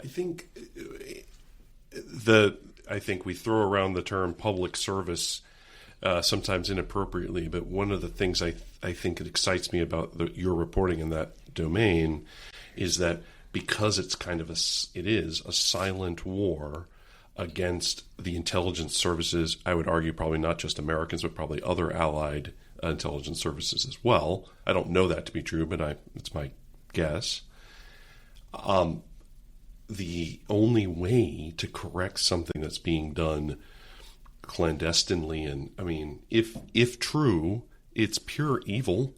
I think we throw around the term public service sometimes inappropriately, but one of the things I think it excites me about your reporting in that domain is that because it's it is a silent war against the intelligence services, I would argue probably not just Americans, but probably other allied intelligence services as well. I don't know that to be true, but it's my guess. The only way to correct something that's being done clandestinely, and I mean, if true, it's pure evil.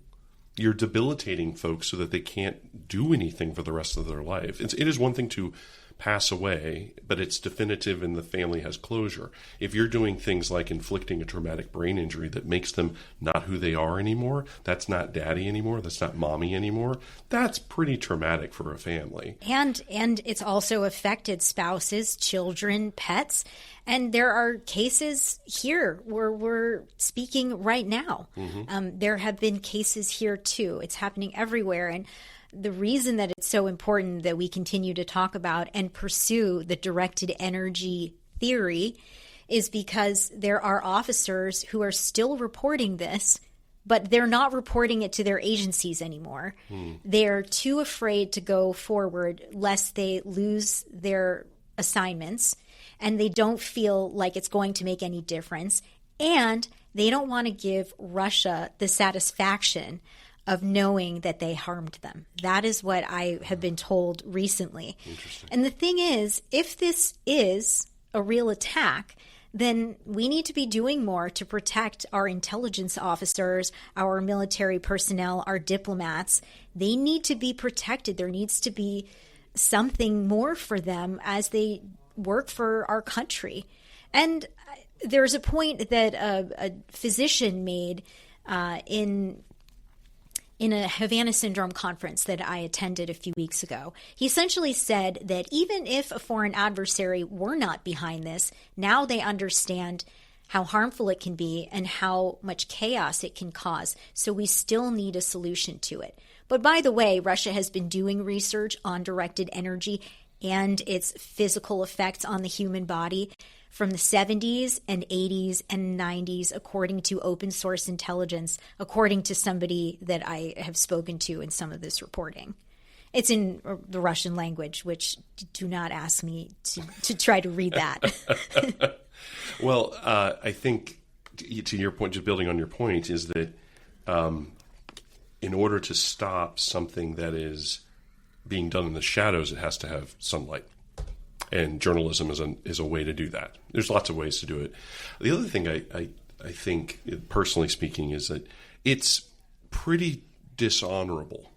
You're debilitating folks so that they can't do anything for the rest of their life. It is one thing to pass away, but it's definitive and the family has closure. If you're doing things like inflicting a traumatic brain injury that makes them not who they are anymore, that's not daddy anymore, that's not mommy anymore, that's pretty traumatic for a family. And it's also affected spouses, children, pets. And there are cases here where we're speaking right now. Mm-hmm. There have been cases here too. It's happening everywhere. And the reason that it's so important that we continue to talk about and pursue the directed energy theory is because there are officers who are still reporting this, but they're not reporting it to their agencies anymore. They're too afraid to go forward lest they lose their assignments, and they don't feel like it's going to make any difference. And they don't want to give Russia the satisfaction of knowing that they harmed them. That is what I have been told recently. And the thing is, if this is a real attack, then we need to be doing more to protect our intelligence officers, our military personnel, our diplomats. They need to be protected. There needs to be something more for them as they work for our country. And there's a point that a physician made in a Havana Syndrome conference that I attended a few weeks ago. He essentially said that even if a foreign adversary were not behind this, now they understand how harmful it can be and how much chaos it can cause. So we still need a solution to it. But by the way, Russia has been doing research on directed energy and its physical effects on the human body from the 70s and 80s and 90s, according to open source intelligence, according to somebody that I have spoken to in some of this reporting. It's in the Russian language, which do not ask me to try to read that. Well, I think to your point, just building on your point, is that in order to stop something that is being done in the shadows, it has to have sunlight. And journalism is a way to do that. There's lots of ways to do it. The other thing I think, personally speaking, is that it's pretty dishonorable,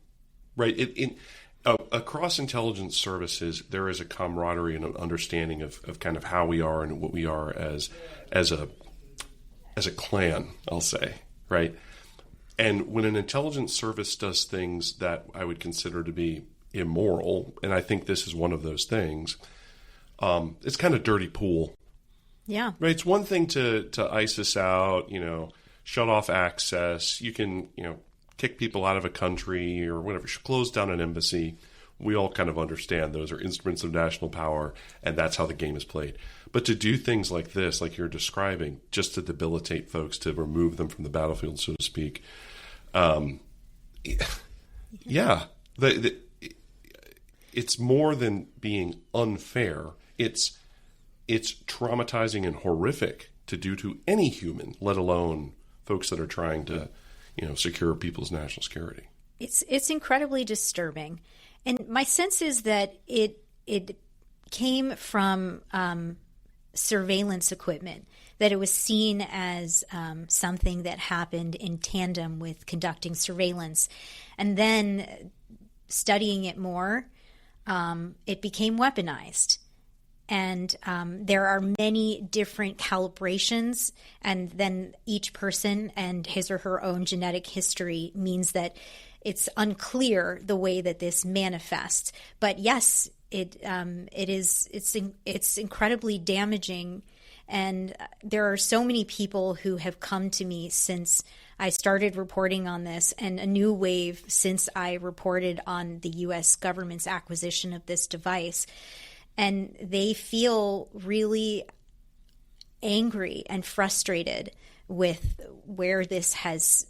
right? Across intelligence services, there is a camaraderie and an understanding of kind of how we are and what we are as a clan, I'll say, right? And when an intelligence service does things that I would consider to be immoral, and I think this is one of those things, it's kind of dirty pool. Yeah. Right. It's one thing to ICE us out, shut off access. You can, kick people out of a country or whatever, close down an embassy. We all kind of understand those are instruments of national power, and that's how the game is played. But to do things like this, like you're describing, just to debilitate folks, to remove them from the battlefield, so to speak, it's more than being unfair. It's traumatizing and horrific to do to any human, let alone folks that are trying to, secure people's national security. It's incredibly disturbing, and my sense is that it came from surveillance equipment, that it was seen as something that happened in tandem with conducting surveillance, and then studying it more, it became weaponized. And there are many different calibrations, and then each person and his or her own genetic history means that it's unclear the way that this manifests. But yes, it's incredibly damaging. And there are so many people who have come to me since I started reporting on this, and a new wave since I reported on the U.S. government's acquisition of this device. And they feel really angry and frustrated with where this has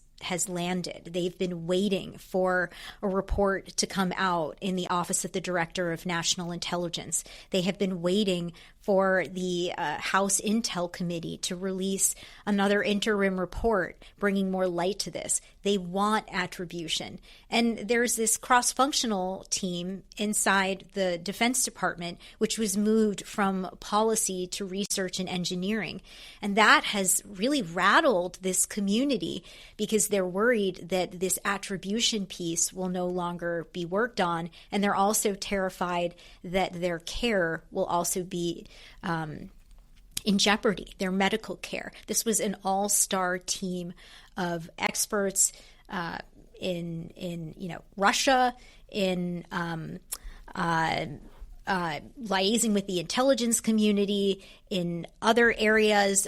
landed. They've been waiting for a report to come out in the Office of the Director of National Intelligence. They have been waiting for the House Intel Committee to release another interim report bringing more light to this. They want attribution. And there's this cross-functional team inside the Defense Department, which was moved from policy to research and engineering. And that has really rattled this community because they're worried that this attribution piece will no longer be worked on. And they're also terrified that their care will also be in jeopardy, their medical care. This was an all-star team of experts in Russia, in liaising with the intelligence community, in other areas,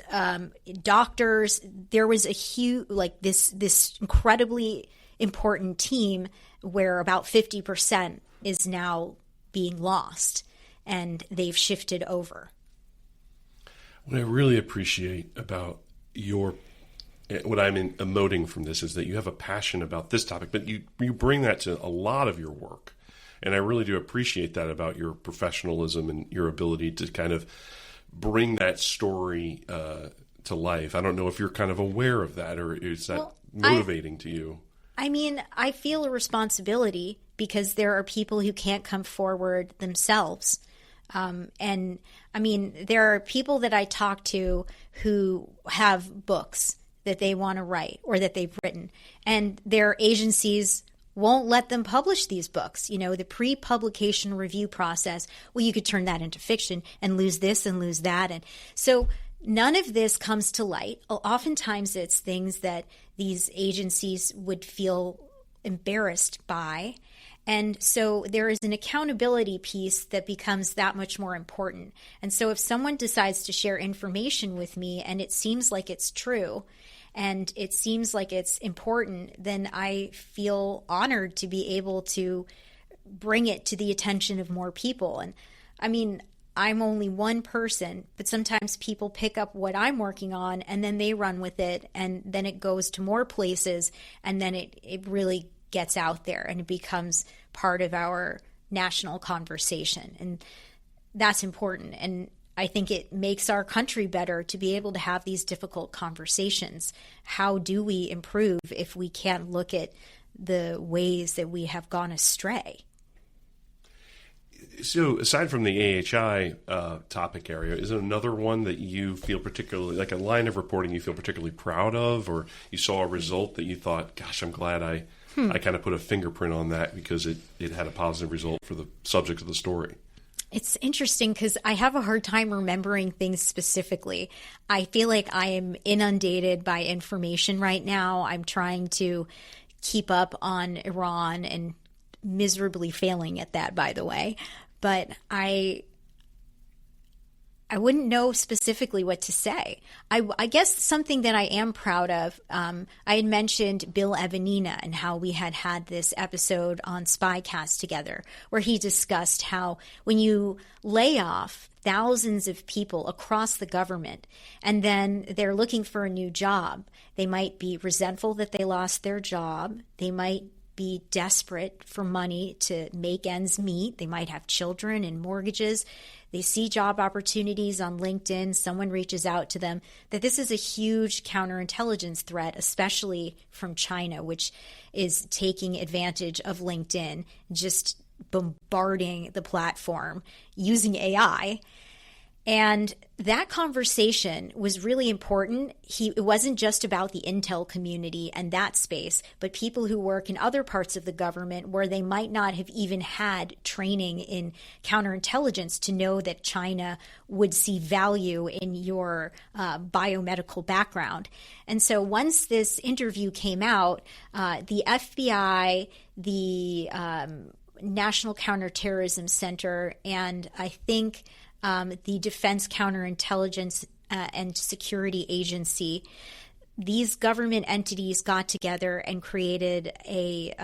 doctors. There was a huge, this incredibly important team where about 50% is now being lost, and they've shifted over. What I really appreciate about what I'm emoting from this is that you have a passion about this topic, but you bring that to a lot of your work. And I really do appreciate that about your professionalism and your ability to kind of bring that story to life. I don't know if you're kind of aware of that, or is that motivating to you? I mean, I feel a responsibility because there are people who can't come forward themselves. And I mean, there are people that I talk to who have books that they want to write or that they've written, and their agencies won't let them publish these books. You know, the pre-publication review process, well, you could turn that into fiction and lose this and lose that. And so none of this comes to light. Oftentimes it's things that these agencies would feel embarrassed by. And so there is an accountability piece that becomes that much more important. And so if someone decides to share information with me and it seems like it's true and it seems like it's important, then I feel honored to be able to bring it to the attention of more people. And I mean, I'm only one person, but sometimes people pick up what I'm working on and then they run with it, and then it goes to more places, and then it really gets out there and it becomes part of our national conversation. And that's important. And I think it makes our country better to be able to have these difficult conversations. How do we improve if we can't look at the ways that we have gone astray? So aside from the AHI topic area, is there another one that you feel particularly, like a line of reporting you feel particularly proud of, or you saw a result that you thought, gosh, I'm glad I kind of put a fingerprint on that because it had a positive result for the subject of the story? It's interesting because I have a hard time remembering things specifically. I feel like I am inundated by information right now. I'm trying to keep up on Iran and miserably failing at that, by the way. But I wouldn't know specifically what to say. I guess something that I am proud of, I had mentioned Bill Evanina and how we had this episode on Spycast together, where he discussed how when you lay off thousands of people across the government and then they're looking for a new job, they might be resentful that they lost their job. They might be desperate for money to make ends meet. They might have children and mortgages. They see job opportunities on LinkedIn. Someone reaches out to them. That this is a huge counterintelligence threat, especially from China, which is taking advantage of LinkedIn, just bombarding the platform using AI. And that conversation was really important. It wasn't just about the intel community and that space, but people who work in other parts of the government where they might not have even had training in counterintelligence to know that China would see value in your biomedical background. And so once this interview came out, the FBI, the National Counterterrorism Center, and I think the Defense Counterintelligence and Security Agency, these government entities got together and created a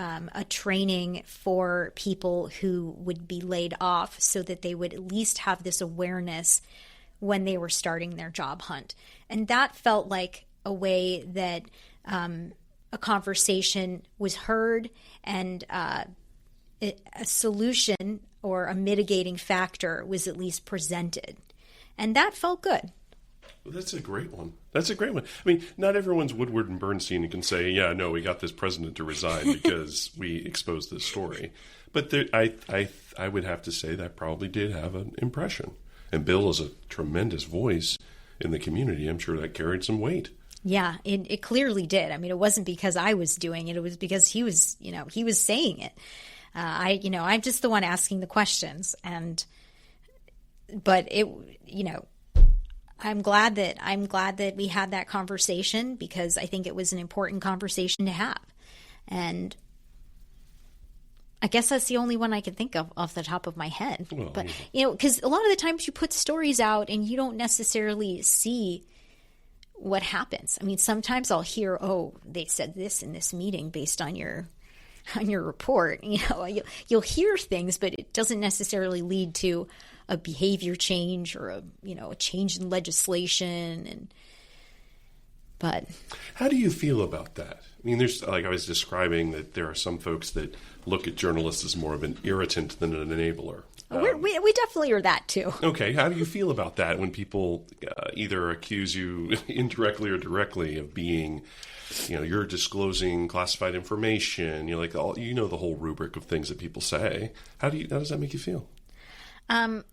training for people who would be laid off so that they would at least have this awareness when they were starting their job hunt. And that felt like a way that a conversation was heard and a solution or a mitigating factor was at least presented. And that felt good. Well, that's a great one. That's a great one. I mean, not everyone's Woodward and Bernstein and can say, yeah, no, we got this president to resign because we exposed this story. But there, I would have to say that probably did have an impression. And Bill is a tremendous voice in the community. I'm sure that carried some weight. Yeah, it clearly did. I mean, it wasn't because I was doing it. It was because he was saying it. I'm just the one asking the questions, but I'm glad that we had that conversation because I think it was an important conversation to have, and I guess that's the only one I can think of off the top of my head. Well, but because a lot of the times you put stories out and you don't necessarily see what happens. I mean, sometimes I'll hear, oh, they said this in this meeting based on your report. You'll hear things, but it doesn't necessarily lead to a behavior change or a change in legislation. But how do you feel about that? I mean, there's, like I was describing, that there are some folks that look at journalists as more of an irritant than an enabler. We definitely are that too. Okay, how do you feel about that when people either accuse you indirectly or directly of being, you're disclosing classified information, you're like, the whole rubric of things that people say. How does that make you feel?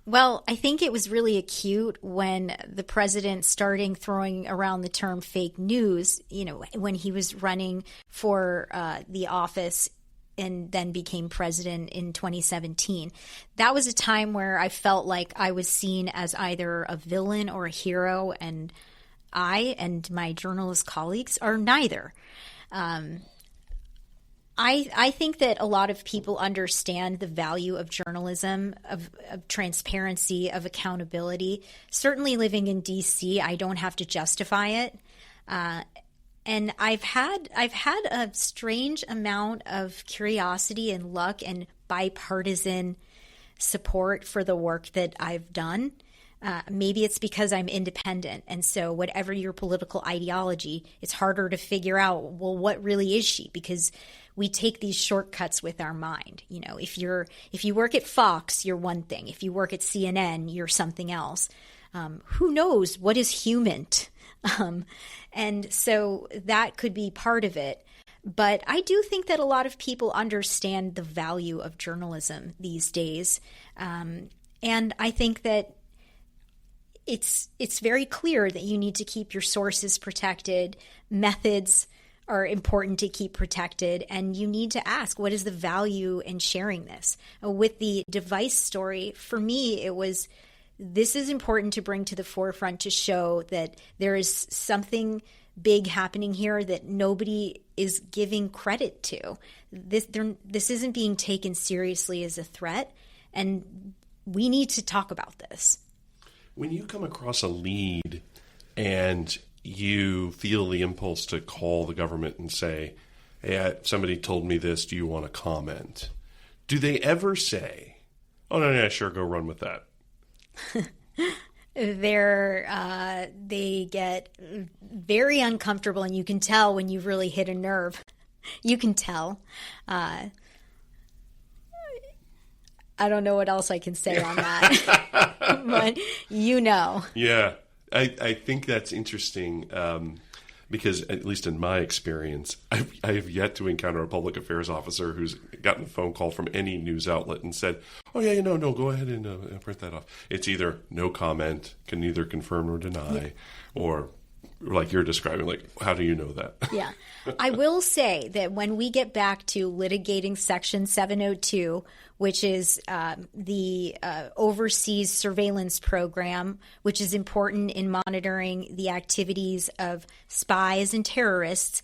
Well, I think it was really acute when the president started throwing around the term fake news, when he was running for the office and then became president in 2017. That was a time where I felt like I was seen as either a villain or a hero, and I and my journalist colleagues are neither. I think that a lot of people understand the value of journalism, of transparency, of accountability. Certainly living in D.C., I don't have to justify it. And I've had a strange amount of curiosity and luck and bipartisan support for the work that I've done. Maybe it's because I'm independent. And so whatever your political ideology, it's harder to figure out, well, what really is she? Because we take these shortcuts with our mind. If you work at Fox, you're one thing. If you work at CNN, you're something else. Who knows what is human? And so that could be part of it. But I do think that a lot of people understand the value of journalism these days. And I think that it's very clear that you need to keep your sources protected. Methods are important to keep protected. And you need to ask, what is the value in sharing this? With the device story, for me, this is important to bring to the forefront to show that there is something big happening here that nobody is giving credit to. This isn't being taken seriously as a threat, and we need to talk about this. When you come across a lead and you feel the impulse to call the government and say, hey, somebody told me this, do you want to comment? Do they ever say, oh, no, yeah, sure, go run with that? They get very uncomfortable, and you can tell when you've really hit a nerve. You can tell. I don't know what else I can say on that, but Yeah, I think that's interesting because at least in my experience, I have yet to encounter a public affairs officer who's gotten a phone call from any news outlet and said, "Oh yeah, no, go ahead and print that off." It's either no comment, can neither confirm nor deny, or like you're describing, like, how do you know that? Yeah. I will say that when we get back to litigating Section 702, which is the overseas surveillance program, which is important in monitoring the activities of spies and terrorists,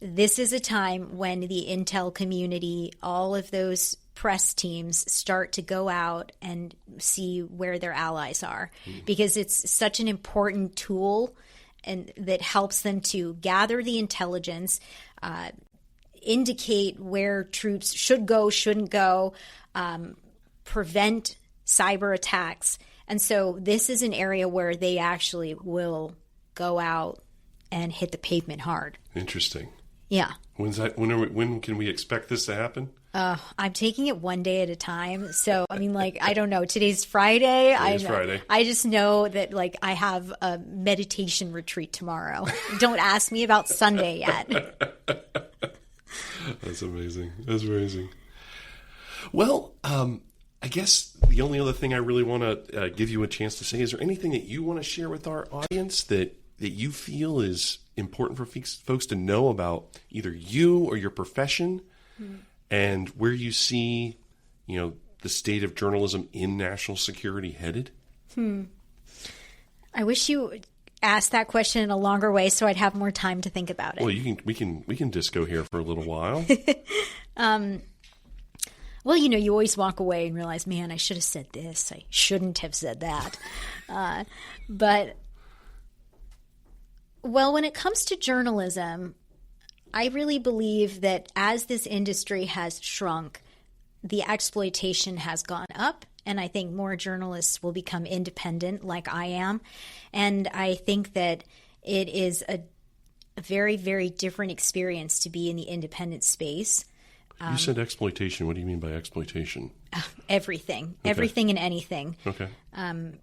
this is a time when the intel community, all of those press teams, start to go out and see where their allies are, because it's such an important tool and that helps them to gather the intelligence, indicate where troops should go, shouldn't go, prevent cyber attacks. And so this is an area where they actually will go out and hit the pavement hard. Interesting. Yeah. When can we expect this to happen? I'm taking it one day at a time. So, I mean, like, I don't know. Today's Friday. Friday. I just know that, like, I have a meditation retreat tomorrow. Don't ask me about Sunday yet. That's amazing. That's amazing. Well, I guess the only other thing I really want to give you a chance to say, is there anything that you want to share with our audience that you feel is important for folks to know about either you or your profession? And where you see, the state of journalism in national security headed? I wish you asked that question in a longer way so I'd have more time to think about it. Well, we can disco here for a little while. Well, you always walk away and realize, man, I should have said this. I shouldn't have said that. But when it comes to journalism, I really believe that as this industry has shrunk, the exploitation has gone up, and I think more journalists will become independent like I am. And I think that it is a very, very different experience to be in the independent space. You said exploitation. What do you mean by exploitation? Everything. Okay. Everything and anything. Okay.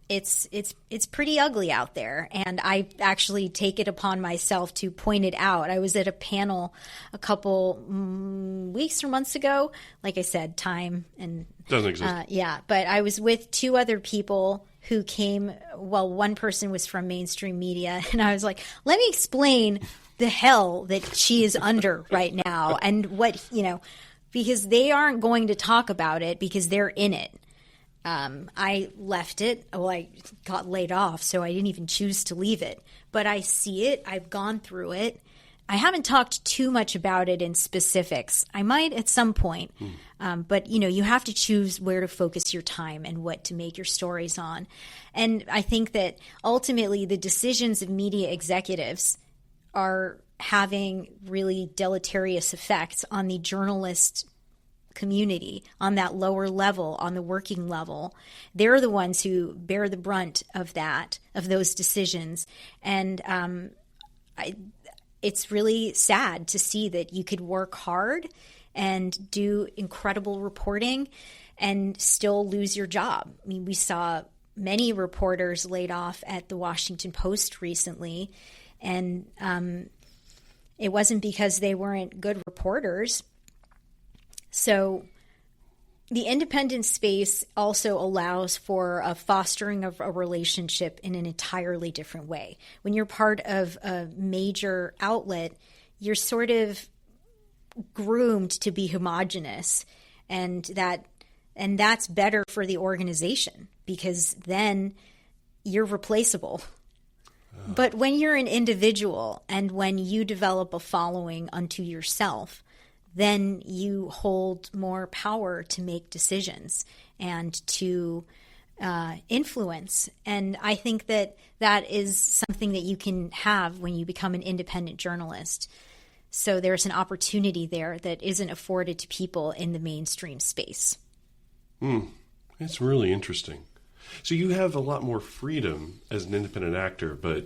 It's pretty ugly out there, and I actually take it upon myself to point it out. I was at a panel a couple weeks or months ago. Like I said, time and doesn't exist. Yeah, but I was with two other people who came. Well, one person was from mainstream media, and I was like, "Let me explain the hell that she is under right now, and what because they aren't going to talk about it because they're in it." I left it. Well, I got laid off, so I didn't even choose to leave it. But I see it. I've gone through it. I haven't talked too much about it in specifics. I might at some point. But, you have to choose where to focus your time and what to make your stories on. And I think that ultimately the decisions of media executives are having really deleterious effects on the journalist community, on that lower level, on the working level. They're the ones who bear the brunt of those decisions. And it's really sad to see that you could work hard and do incredible reporting and still lose your job. I mean, we saw many reporters laid off at the Washington Post recently, and it wasn't because they weren't good reporters. So the independent space also allows for a fostering of a relationship in an entirely different way. When you're part of a major outlet, you're sort of groomed to be homogenous, and that's better for the organization because then you're replaceable. But when you're an individual and when you develop a following unto yourself, then you hold more power to make decisions and to influence. And I think that is something that you can have when you become an independent journalist. So there's an opportunity there that isn't afforded to people in the mainstream space. It's really interesting. So you have a lot more freedom as an independent actor, but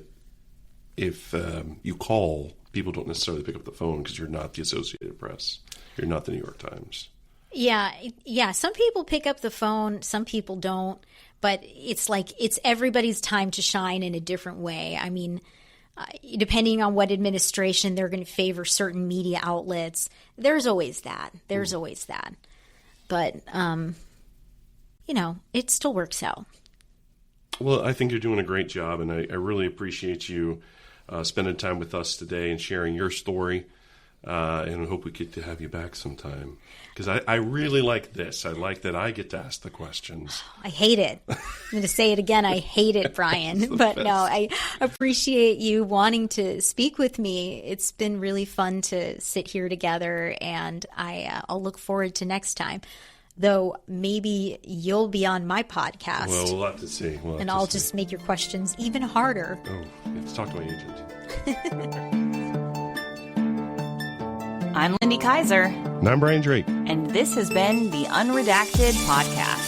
if you call, people don't necessarily pick up the phone because you're not the Associated Press. You're not the New York Times. Yeah. Some people pick up the phone, some people don't. But it's like it's everybody's time to shine in a different way. I mean, depending on what administration, they're going to favor certain media outlets. There's always that. But, it still works out. Well, I think you're doing a great job, and I really appreciate you spending time with us today and sharing your story. And I hope we get to have you back sometime. Because I really like this. I like that I get to ask the questions. I hate it. I'm going to say it again. I hate it, Brian. But no, I appreciate you wanting to speak with me. It's been really fun to sit here together, and I'll look forward to next time. Though maybe you'll be on my podcast. Well, we'll have to see. And I'll just make your questions even harder. Oh, let's talk to my agent. I'm Lindy Kaiser. And I'm Brian Drake. And this has been the Unredacted Podcast.